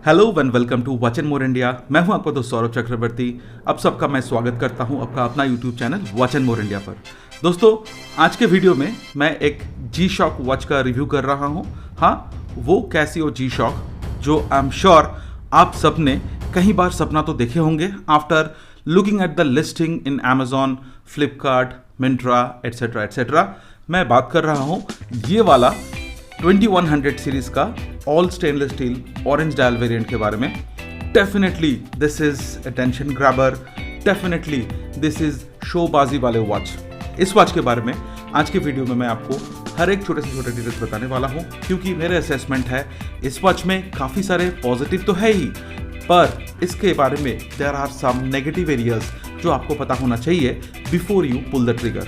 Hello and welcome to watch and more India. मैं हूं आपका दोस्त सौरभ चक्रवर्ती। अब सबका मैं स्वागत करता हूं आपका अपना YouTube channel watch and more India पर। दोस्तों, आज के वीडियो में मैं एक जी शॉक वॉच का रिव्यू कर रहा हूं। हाँ, वो कैसियो जी शॉक जो आई एम श्योर आप सबने कई बार सपना तो देखे होंगे after looking at the listing in Amazon, Flipkart, Myntra etcetera etcetera. मैं बात कर रहा हूं ये वाला 2100 सीरीज का all stainless steel orange dial variant के बारे में। Definitely this is attention grabber, definitely this is शोबाजी वाले वॉच। इस वॉच के बारे में आज के वीडियो में मैं आपको हर एक छोटे से छोटे डिटेल्स बताने वाला हूं, क्योंकि मेरे असेसमेंट है इस वॉच में काफ़ी सारे पॉजिटिव तो है ही, पर इसके बारे में there are some negative areas जो आपको पता होना चाहिए before you pull the trigger.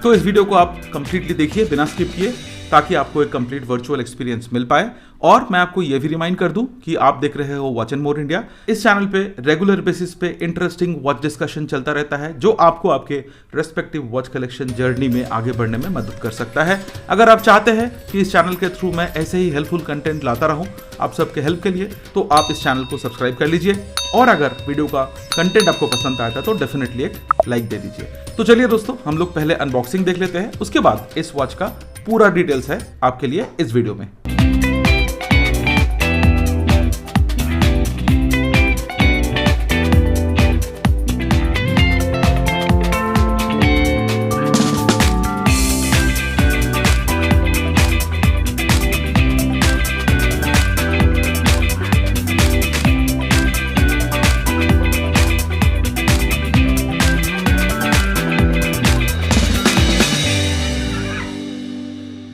तो इस वीडियो को आप कंप्लीटली देखिए बिना स्किप किए, ताकि आपको एक कंप्लीट वर्चुअल एक्सपीरियंस मिल पाए। और मैं आपको यह भी रिमाइंड कर दूं कि आप देख रहे हो वॉच एंड मोर इंडिया। इस चैनल पे रेगुलर बेसिस पे इंटरेस्टिंग वॉच डिस्कशन चलता रहता है, जो आपको आपके रेस्पेक्टिव वॉच कलेक्शन जर्नी में आगे बढ़ने में मदद कर सकता है। अगर आप चाहते हैं कि इस चैनल के थ्रू मैं ऐसे ही हेल्पफुल कंटेंट लाता रहूं आप सबके हेल्प के लिए, तो आप इस चैनल को सब्सक्राइब कर लीजिए। और अगर वीडियो का कंटेंट आपको पसंद आया था तो डेफिनेटली एक लाइक दे दीजिए। तो चलिए दोस्तों, हम लोग पहले अनबॉक्सिंग देख लेते हैं, उसके बाद इस वॉच का पूरा डिटेल्स है आपके लिए इस वीडियो में।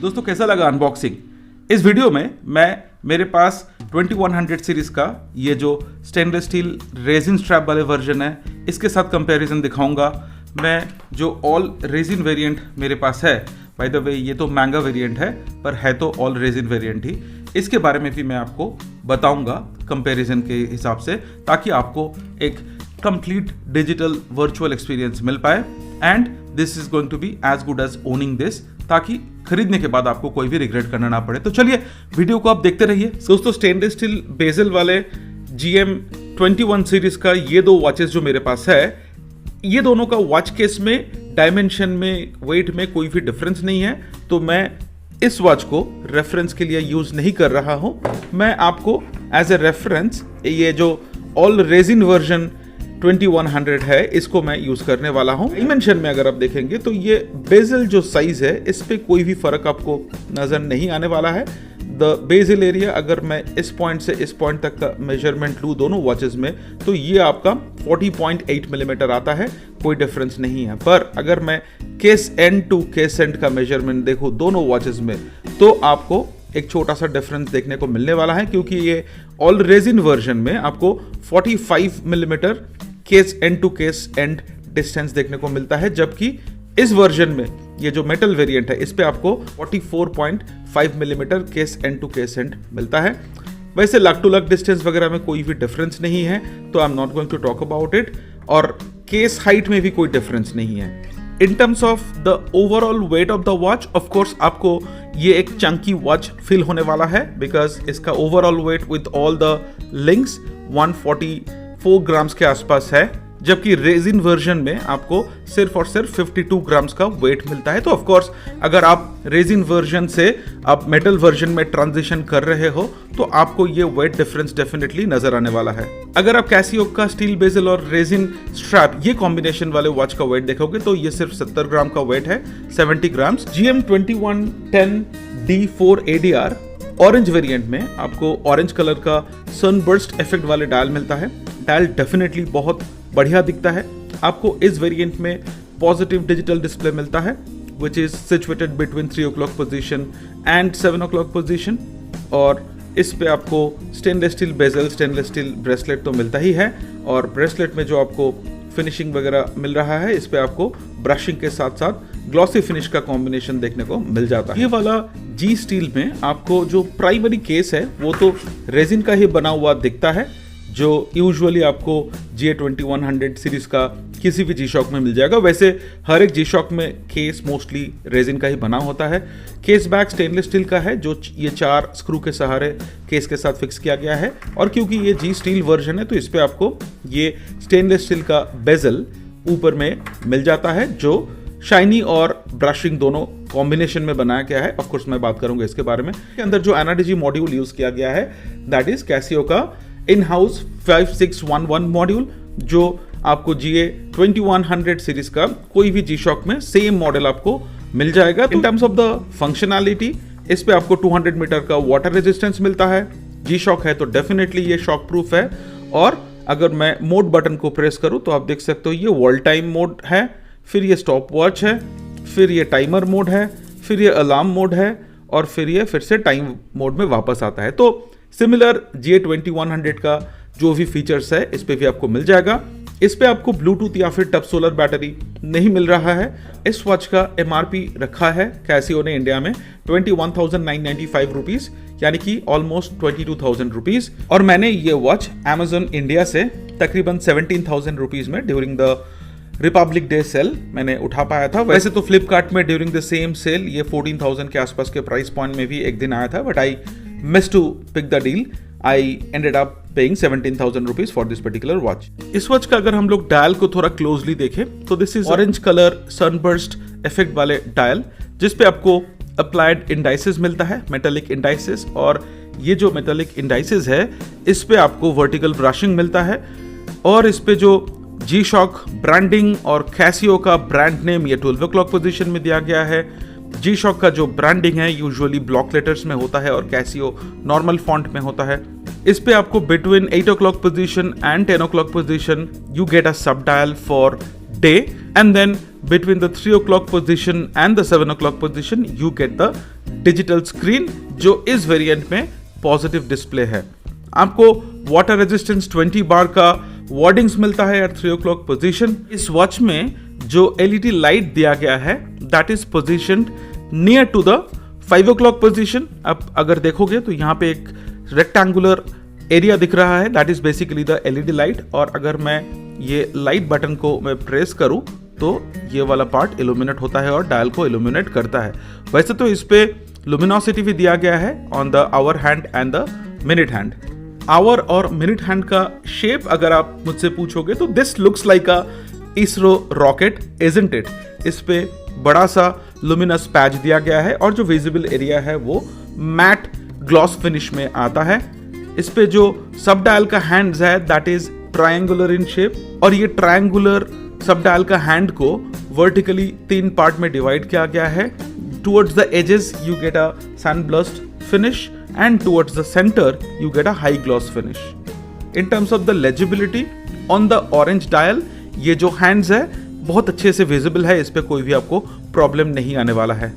दोस्तों, कैसा लगा अनबॉक्सिंग? इस वीडियो में मैं मेरे पास 2100 सीरीज का ये जो स्टेनलेस स्टील रेजिन स्ट्रैप वाले वर्जन है, इसके साथ कंपैरिजन दिखाऊंगा। मैं जो ऑल रेजिन वेरिएंट मेरे पास है, बाय द वे ये तो महंगा वेरिएंट है पर है तो ऑल रेजिन वेरिएंट ही, इसके बारे में भी मैं आपको बताऊंगा कंपैरिजन के हिसाब से, ताकि आपको एक कंप्लीट डिजिटल वर्चुअल एक्सपीरियंस मिल पाए। And this is going to be as good as owning this, ताकि खरीदने के बाद आपको कोई भी रिग्रेट करना ना पड़े। तो चलिए वीडियो को आप देखते रहिए। दोस्तों, स्टेनलेस स्टील बेजल वाले GM21 सीरीज का ये दो वॉचेस जो मेरे पास है, ये दोनों का वॉच केस में डायमेंशन में वेट में कोई भी डिफरेंस नहीं है, तो मैं इस वॉच को रेफरेंस के लिए यूज नहीं कर रहा हूं। मैं आपको एज ए रेफरेंस ये जो ऑल रेजिन वर्जन 2100 है, इसको मैं यूज करने वाला हूं। डायमेंशन में अगर आप देखेंगे तो ये बेजल जो साइज है, इस पे कोई भी फर्क आपको नजर नहीं आने वाला है। द बेजल एरिया, अगर मैं इस पॉइंट से इस पॉइंट तक का मेजरमेंट लूँ दोनों वॉचेस में, तो ये आपका 40.8 मिलीमीटर आता है, कोई डिफरेंस नहीं है। पर अगर मैं case end to case end का मेजरमेंट देखूँ दोनों वॉचेस में, तो आपको एक छोटा सा डिफरेंस देखने को मिलने वाला है, क्योंकि ये ऑल रेजिन वर्जन में आपको 45 millimetre case end to case end distance देखने को मिलता है, जबकि इस वर्जन में ये जो मेटल वेरिएंट है, इस पे आपको 44.5 millimetre case end to case end मिलता है। वैसे लक टू लक डिस्टेंस वगैरह में कोई भी डिफरेंस नहीं है, तो I am not going to talk about it. और केस हाइट में भी कोई डिफरेंस नहीं है। In terms of the overall weight of the watch, of course आपको ये एक चंकी वॉच फील होने वाला है, बिकॉज इसका overall wait with all the links 144 grams के आसपास है, जबकि रेजिन वर्जन में आपको सिर्फ और सिर्फ 52 ग्राम्स का वेट मिलता है। तो ऑफ कोर्स अगर आप रेजिन वर्जन से आप मेटल वर्जन में ट्रांजिशन कर रहे हो, तो आपको ये वेट डिफरेंस डेफिनेटली नजर आने वाला है। अगर आप कैसियो का स्टील बेजल और रेजिन स्ट्रैप ये कॉम्बिनेशन वाले वॉच का वेट देखोगे, तो ये सिर्फ 70 ग्राम का वेट है, 70 grams. GM2110D4 ADR orange variant में आपको ऑरेंज कलर का सनबर्स्ट इफेक्ट वाले डायल मिलता है। डायल डेफिनेटली बहुत बढ़िया दिखता है। आपको इस वेरिएंट में पॉजिटिव डिजिटल डिस्प्ले मिलता है, which is situated between 3 o'clock position and 7 o'clock position. और इस पे आपको stainless steel bezel, stainless steel bracelet तो मिलता ही है, और ब्रेसलेट में जो आपको फिनिशिंग वगैरह मिल रहा है, इस पे आपको ब्रशिंग के साथ साथ ग्लॉसी फिनिश का कॉम्बिनेशन देखने को मिल जाता है। ये वाला जी स्टील में आपको जो प्राइमरी केस है, वो तो रेजिन का ही बना हुआ दिखता है, जो यूजुअली आपको GA2100 सीरीज का किसी भी जी शॉक में मिल जाएगा। वैसे हर एक जी शॉक में केस मोस्टली रेजिन का ही बना होता है। केस बैक स्टेनलेस स्टील का है, जो ये 4 स्क्रू के सहारे केस के साथ फिक्स किया गया है। और क्योंकि ये जी स्टील वर्जन है तो इस पे आपको ये स्टेनलेस स्टील का बेजल ऊपर में मिल जाता है, जो शाइनी और ब्रशिंग दोनों कॉम्बिनेशन में बनाया गया है। ऑफ कोर्स मैं बात करूंगा इसके बारे में। के अंदर जो NRDG मॉड्यूल यूज किया गया है दैट इज कैसियो का इन हाउस 5611 मॉड्यूल, जो आपको GA 2100 सीरीज का कोई भी जी शॉक में सेम मॉडल आपको मिल जाएगा। इन टर्म्स ऑफ द फंक्शनैलिटी, इस पे आपको 200 मीटर का वाटर रेजिस्टेंस मिलता है। जी शॉक है तो डेफिनेटली ये शॉक प्रूफ है। और अगर मैं मोड बटन को प्रेस करूं तो आप देख सकते हो ये वॉल टाइम मोड है, फिर ये स्टॉप वॉच है, फिर ये टाइमर मोड है, फिर ये अलार्म मोड है, और फिर ये फिर से टाइम मोड में वापस आता है। तो सिमिलर GA 2100 का जो भी फीचर्स है इस पे भी आपको मिल जाएगा। इस पे आपको ब्लूटूथ या फिर टप सोलर बैटरी नहीं मिल रहा है। इस वॉच का MRP रखा है कैसियो ने इंडिया में 21,995 रुपीज, यानी कि ऑलमोस्ट 22,000 रुपीज। और मैंने ये वॉच Amazon इंडिया से तकरीबन 17,000 रुपीज में during the Republic Day sale मैंने उठा पाया था। वैसे तो फ्लिपकार्ट में ड्यूरिंग द सेम सेल ये 14,000 के आसपास के प्राइस पॉइंट में भी एक दिन आया था, but I miss to pick the deal. I ended up paying 17,000 rupees for this particular watch. इस वॉच का अगर हम लोग डायल को थोड़ा क्लोजली देखें तो this is orange colour sunburst effect वाले डायल, जिसपे आपको अप्लाइड इंडाइसेस मिलता है, मेटालिक इंडाइसेस। और ये जो मेटालिक इंडाइसेस है इस पे आपको वर्टिकल ब्रशिंग मिलता है। और इस पे जो जी शॉक ब्रांडिंग और कैसियो का ब्रांड नेम ये 12 o'clock पोजीशन में दिया गया है। जी शॉक का जो ब्रांडिंग है यूजुअली ब्लॉक लेटर्स में होता है और कैसियो नॉर्मल फॉन्ट में होता है। इस पे आपको between 8 o'clock position and 10 o'clock position you get a sub dial for day, and then between the 3 o'clock position and the 7 o'clock position you get the digital screen, जो इस variant में positive display है। आपको water resistance 20 बार का वार्डिंग्स मिलता है eight 3 o'clock position. इस watch में जो LED लाइट दिया गया है that is positioned near to the 5 o'clock position. अब अगर देखोगे तो यहाँ पे एक रेक्टेंगुलर एरिया दिख रहा है, that is basically the LED light. और अगर मैं ये लाइट बटन को मैं प्रेस करूं तो ये वाला पार्ट इल्यूमिनेट होता है और डायल को इल्यूमिनेट करता है। वैसे तो इस पे लुमिनोसिटी भी दिया गया है on the hour hand and the minute hand. Hour और मिनट हैंड का शेप अगर आप मुझसे पूछोगे तो this looks like a ISRO rocket, isn't it. इस पे बड़ा सा लुमिनस पैच दिया गया है और जो विजिबल एरिया है वो मैट ग्लॉस फिनिश में आता है। इस पे जो सब डायल का हैंड्स है that is triangular in shape, और ये ट्रायंगुलर सब डायल का हैंड को वर्टिकली 3 पार्ट में डिवाइड किया गया है। Towards the edges you get a sunburst finish and towards the centre you get a high gloss finish. In terms of the legibility on the orange dial, ये जो hands है बहुत अच्छे से विजिबल है, इस पे कोई भी आपको प्रॉब्लम नहीं आने वाला है।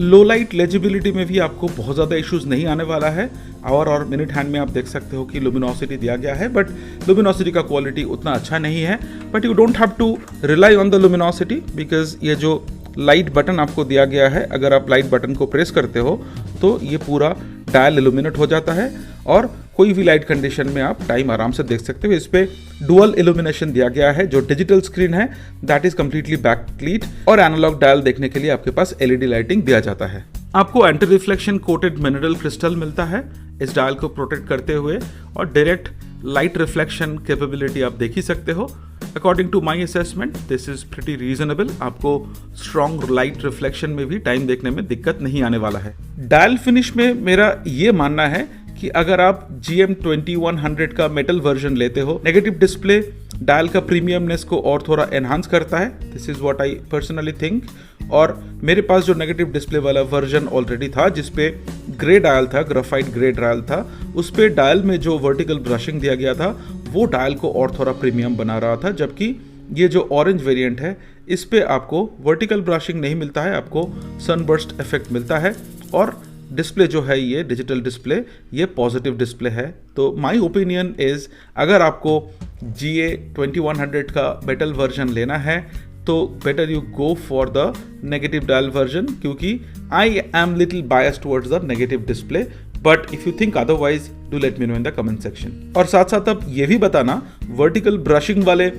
लो लाइट लेजिबिलिटी में भी आपको बहुत ज़्यादा इश्यूज नहीं आने वाला है। आवर और मिनट हैंड में आप देख सकते हो कि लुमिनोसिटी दिया गया है, बट लुमिनोसिटी का क्वालिटी उतना अच्छा नहीं है। But you don't have to rely on the luminosity because ये जो लाइट बटन आपको दिया गया है, अगर आप लाइट बटन को प्रेस करते हो तो ये पूरा डायल इल्यूमिनेट हो जाता है और कोई भी लाइट कंडीशन में आप टाइम आराम से देख सकते हो। इस पे डुअल इल्यूमिनेशन दिया गया है। जो डिजिटल स्क्रीन है दैट इज कंप्लीटली बैकलाइट, और एनालॉग डायल देखने के लिए आपके पास LED लाइटिंग दिया जाता है। आपको anti reflection coated mineral crystal मिलता है इस डायल को प्रोटेक्ट करते हुए, और डायरेक्ट लाइट रिफ्लेक्शन कैपेबिलिटी आप देख ही सकते हो। According to my assessment this is pretty reasonable. आपको स्ट्रॉन्ग लाइट रिफ्लेक्शन में भी टाइम देखने में दिक्कत नहीं आने वाला है। डायल फिनिश में मेरा ये मानना है कि अगर आप GM 2100 का मेटल वर्जन लेते हो, नेगेटिव डिस्प्ले डायल का प्रीमियमनेस को और थोड़ा एनहांस करता है। This is what I personally think. और मेरे पास जो नेगेटिव डिस्प्ले वाला वर्जन ऑलरेडी था जिसपे ग्रे डायल था, ग्राफाइट ग्रे डायल था, उस पे डायल में जो वर्टिकल ब्रशिंग दिया गया था वो डायल को और थोड़ा प्रीमियम बना रहा था। जबकि ये जो ऑरेंज वेरिएंट है इस पे आपको वर्टिकल ब्रशिंग नहीं मिलता है, आपको सनबर्स्ट इफेक्ट मिलता है। और डिस्प्ले जो है ये डिजिटल डिस्प्ले, ये पॉजिटिव डिस्प्ले है। तो माय ओपिनियन इज अगर आपको GA 2100 का मेटल वर्जन लेना है तो better you go for the negative dial version, क्योंकि I am little biased towards the negative display. But if you think otherwise do let me know in the comment section. और साथ साथ अब ये भी बताना वर्टिकल ब्रशिंग वाले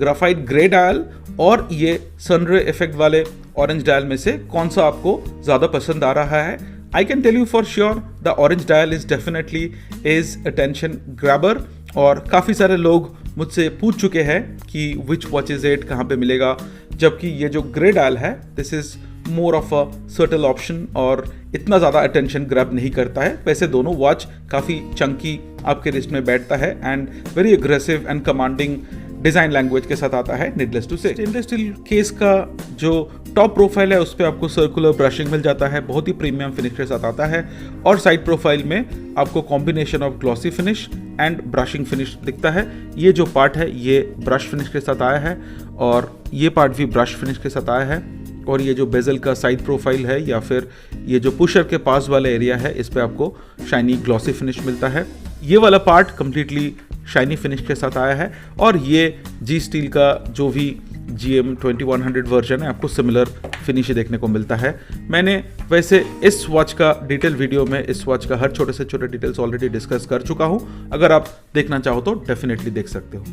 graphite grey dial और ये सनरे इफेक्ट वाले ऑरेंज डायल में से कौन सा आपको ज़्यादा पसंद आ रहा है? I can tell you for sure the orange dial is definitely is attention grabber, और काफ़ी सारे लोग मुझसे पूछ चुके हैं कि विच वॉच इज इट, कहाँ पे मिलेगा, जबकि ये जो ग्रे डायल है this is more of a सर्टल option और इतना ज़्यादा अटेंशन ग्रैब नहीं करता है। वैसे दोनों वॉच काफ़ी चंकी आपके रिस्ट में बैठता है and very aggressive and commanding design language के साथ आता है, नीडलेस टू से। स्टेनलेस स्टील केस का जो टॉप प्रोफाइल है उस पर आपको सर्कुलर ब्रशिंग मिल जाता है, बहुत ही प्रीमियम फिनिश के साथ आता है, और साइड प्रोफाइल में आपको combination of glossy finish and brushing finish दिखता है। ये जो पार्ट है ये ब्रश फिनिश के साथ आया है और ये पार्ट भी ब्रश फिनिश के साथ आया है, और ये जो बेजल का साइड प्रोफाइल है या फिर ये जो पुशर के पास वाला एरिया है इस पे आपको शाइनी ग्लॉसी फिनिश मिलता है। ये वाला पार्ट कंप्लीटली शाइनी फिनिश के साथ आया है, और ये जी स्टील का जो भी GM 2100 वर्जन है आपको सिमिलर फिनिश देखने को मिलता है। मैंने वैसे इस वॉच का डिटेल वीडियो में इस वॉच का हर छोटे से छोटे डिटेल्स ऑलरेडी डिस्कस कर चुका हूँ, अगर आप देखना चाहो तो डेफिनेटली देख सकते हो।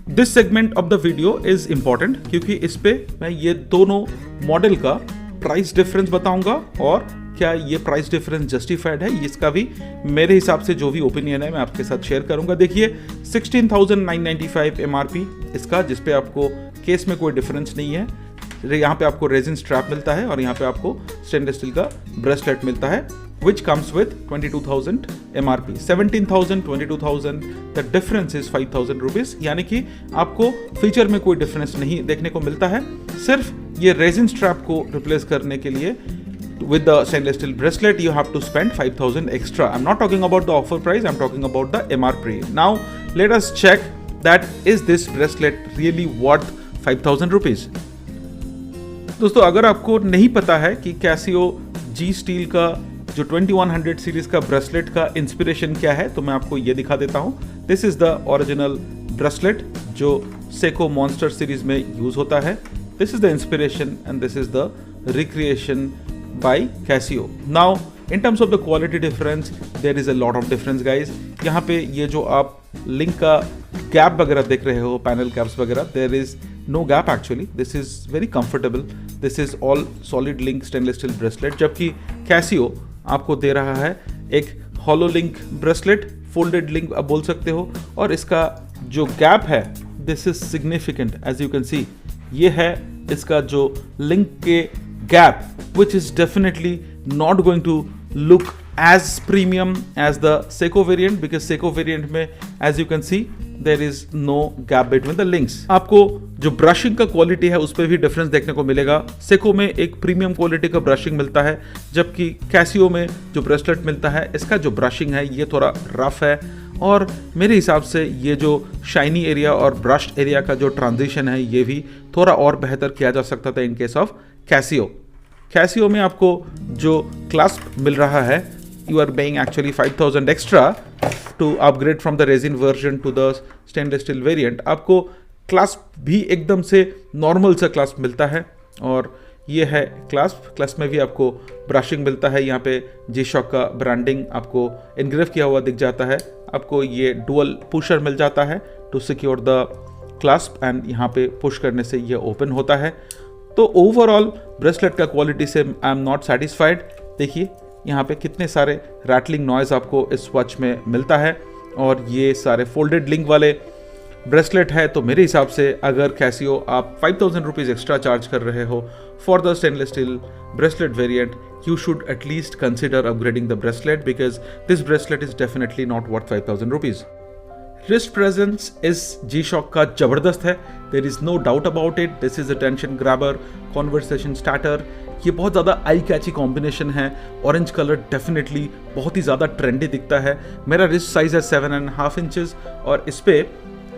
This segment of the video is important क्योंकि इस पे मैं ये दोनों मॉडल का प्राइस डिफरेंस बताऊंगा और क्या ये प्राइस डिफरेंस जस्टिफाइड है, इसका भी मेरे हिसाब से जो भी ओपिनियन है मैं आपके साथ शेयर करूंगा। देखिए 16,995 MRP इसका, जिसपे आपको केस में कोई डिफरेंस नहीं है। यहाँ पे आपको रेजिन स्ट्रैप मिलता है और यहाँ पे आपको स्टेनलेस स्टील का ब्रेसलेट मिलता है, which comes with 22,000 MRP, 17,000, 22,000, the difference is 5,000 rupees। यानी कि आपको फीचर में कोई डिफरेंस नहीं देखने को मिलता है, सिर्फ ये रेजिन स्ट्रैप को रिप्लेस करने के लिए with the stainless steel bracelet you have to spend 5,000 extra। I'm not talking about the offer price, I'm talking about the MRP। Now let us check that is this bracelet really worth 5,000 rupees। दोस्तों अगर आपको नहीं पता है कि Casio जी steel का जो 2100 series का ब्रेसलेट का इंस्पिरेशन क्या है, तो मैं आपको ये दिखा देता हूँ। This is the original bracelet जो सेको मॉन्स्टर सीरीज में यूज होता है। This is the inspiration and this is the recreation by Casio. Now in terms of the quality difference there is a lot of difference guys. यहाँ पे ये जो आप link का गैप वगैरह देख रहे हो, पैनल कैप्स वगैरह, there is no gap actually, this is very comfortable, this is all solid link stainless steel bracelet, जबकि कैसियो आपको दे रहा है एक hollow link bracelet, folded link आप बोल सकते हो, और इसका जो गैप है this is significant as you can see. ये है इसका जो लिंक के gap which is definitely not going to look as premium as the Seiko variant, because Seiko variant में as you can see there is no gap between the links। आपको जो brushing का quality है उस पर भी difference देखने को मिलेगा। सेको में एक प्रीमियम क्वालिटी का ब्रशिंग मिलता है, जबकि कैसियो में जो ब्रेसलेट मिलता है इसका जो ब्रशिंग है ये थोड़ा रफ है, और मेरे हिसाब से ये जो शाइनी एरिया और ब्रश एरिया का जो ट्रांजिशन है ये भी थोड़ा और बेहतर किया जा सकता था in case of Casio. Casio में आपको जो क्लास्प मिल रहा है, you are paying actually 5,000 extra to upgrade from the resin version to the stainless steel variant. आपको क्लास्प भी एकदम से नॉर्मल सा क्लास्प मिलता है, और ये है क्लास्प में भी आपको ब्रशिंग मिलता है। यहाँ पे जी-शॉक का ब्रांडिंग आपको इनग्रेव किया हुआ दिख जाता है। आपको ये डुअल पुशर मिल जाता है to secure the clasp, and यहाँ पे पुश करने से ये ओपन होता है। तो ओवरऑल ब्रेसलेट का क्वालिटी से आई एम नॉट सेटिस्फाइड। देखिए यहाँ पे कितने सारे रैटलिंग नॉइज आपको इस वॉच में मिलता है, और ये सारे फोल्डेड लिंक वाले ब्रेसलेट है। तो मेरे हिसाब से अगर कैसियो आप 5,000 रुपीज़ एक्स्ट्रा चार्ज कर रहे हो for the stainless steel bracelet variant, you should at least consider upgrading the bracelet, because this bracelet is definitely not worth 5,000 rupees। Wrist presence is G-Shock का जबरदस्त है, there is no doubt about it। This is a tension grabber, conversation starter। ये बहुत ज़्यादा आई कैची combination है। Orange colour definitely बहुत ही ज़्यादा trendy दिखता है। मेरा रिस्ट साइज है 7.5 इंचेस, और इस पर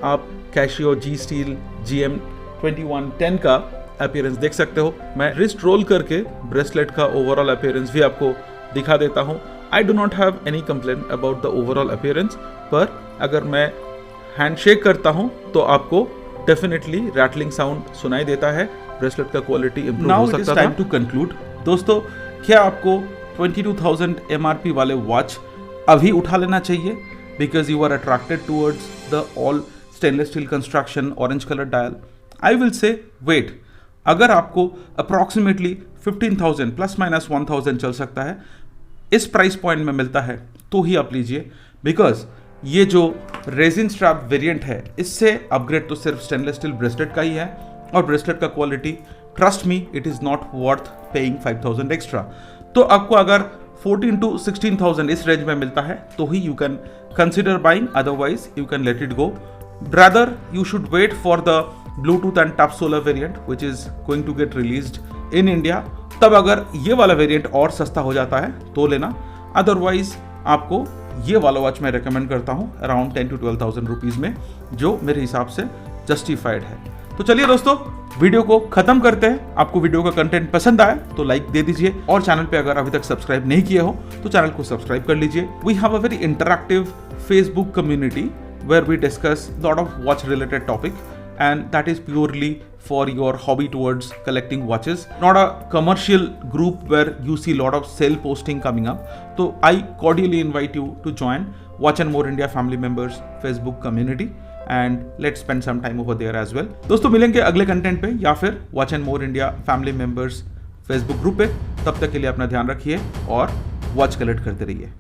आप कैसियो जी स्टील GM 2110 का अपीयरेंस देख सकते हो। मैं रिस्ट रोल करके ब्रेसलेट का ओवरऑल अपीयरेंस भी आपको दिखा देता हूँ। I do not have any complain about the overall appearance, पर अगर मैं हैंडशेक करता हूँ तो आपको डेफिनेटली रैटलिंग साउंड सुनाई देता है। ब्रेसलेट का क्वालिटी इंप्रूव हो सकता है। टाइम टू कंक्लूड दोस्तों, क्या आपको 22,000 MRP वाले वॉच अभी उठा लेना चाहिए because you are attracted towards the all stainless steel construction, orange colour dial, I will say wait. अगर आपको अप्रॉक्सीमेटली 15,000 प्लस माइनस 1,000 चल सकता है, इस प्राइस पॉइंट में मिलता है तो ही आप लीजिए, बिकॉज ये जो रेजिन स्ट्रैप वेरिएंट है इससे अपग्रेड तो सिर्फ स्टेनलेस स्टील ब्रेसलेट का ही है, और ब्रेसलेट का quality trust me it is not worth paying 5,000 extra. तो आपको अगर 14 to 16,000 इस रेंज में मिलता है तो ही you can consider buying, otherwise you can let it go. Rather you should wait for the Bluetooth and tough solar variant which is going to get released in India. तब अगर ये वाला वेरिएंट और सस्ता हो जाता है तो लेना, अदरवाइज आपको ये वाला वॉच मैं रेकमेंड करता हूँ अराउंड 10 to 12,000 रुपीज़ में, जो मेरे हिसाब से जस्टिफाइड है। तो चलिए दोस्तों, वीडियो को खत्म करते हैं। आपको वीडियो का कंटेंट पसंद आया तो लाइक दे दीजिए, और चैनल पे अगर अभी तक सब्सक्राइब नहीं किए हो तो चैनल को सब्सक्राइब कर लीजिए। We have a very interactive Facebook community where we discuss a lot of watch related topic, and that is purely for your hobby towards collecting watches, not a commercial group where you see a lot of sale posting coming up. So I cordially invite you to join Watch and More India family members Facebook community, and let's spend some time over there as well. दोस्तों मिलेंगे अगले content पे या फिर Watch and More India family members Facebook group पे। तब तक के लिए अपना ध्यान रखिए और वॉच कलेक्ट करते रहिए।